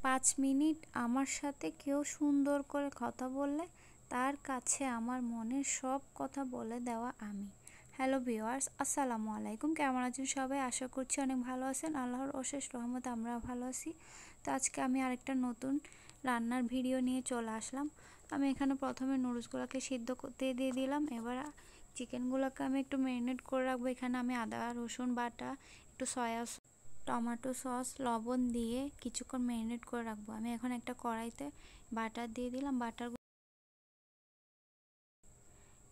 5 minute আমার সাথে কেউ সুন্দর করে কথা বললে তার কাছে আমার মনের সব কথা বলে দেওয়া আমি। হ্যালো ভিউয়ার্স, আসসালামু আলাইকুম। কেমন আছেন সবাই? আশা করছি অনেক ভালো আছেন। আল্লাহর অশেষ রহমতে আমরা ভালো আছি। তো আজকে আমি আরেকটা নতুন রান্নার ভিডিও নিয়ে চলে আসলাম। আমি এখানে প্রথমে নুডলসগুলোকে সিদ্ধ করতে দিয়ে দিলাম। এবার চিকেনগুলোকে আমি একটু ম্যারিনেট করে রাখবো। এখানে আমি আদা রসুন বাটা, একটু সয়া টমেটো সস, লবণ দিয়ে কিছুক্ষণ ম্যারিনেট করে রাখবো। আমি এখন একটা কড়াইতে বাটার দিয়ে দিলাম।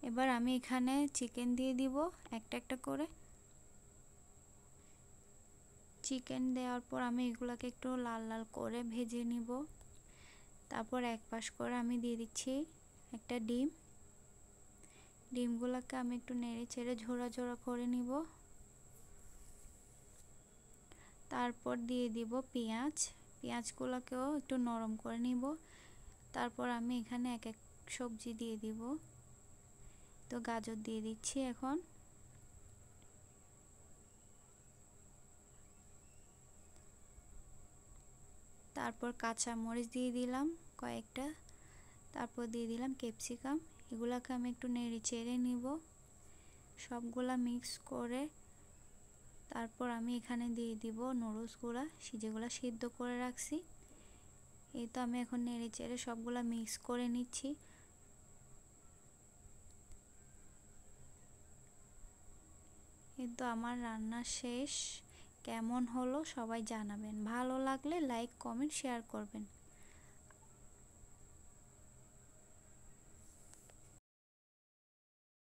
এবার আমি এখানে চিকেন দিয়ে দিব একটা একটা করে। চিকেন দেওয়ার পর আমি এগুলাকে একটু লাল লাল করে ভেজে নিব। তারপর এক পাশ করে আমি দিয়ে দিচ্ছি একটা ডিম। ডিমগুলোকে আমি একটু নেড়ে চেড়ে ঝোড়া ঝোড়া করে নিব। তারপর দিয়ে দিব পেঁয়াজগুলোকেও একটু নরম করে নিব। তারপর আমি এখানে এক এক সবজি দিয়ে দিব। তো গাজর দিয়ে দিচ্ছি এখন। তারপর কাঁচা মরিচ দিয়ে দিলাম কয়েকটা। তারপর দিয়ে দিলাম ক্যাপসিকাম। এগুলাকে আমি একটু নেড়ে চেড়ে নিব সবগুলা মিক্স করে। তারপর আমি এখানে দিয়ে দিব নুডলসগুলা যেগুলা সিদ্ধ করে রাখছি। এই তো আমি এখন নেড়ে চেড়ে সবগুলা মিক্স করে নিচ্ছি। এই তো আমার রান্না শেষ। কেমন হলো সবাই জানাবেন। ভালো লাগলে লাইক কমেন্ট শেয়ার করবেন।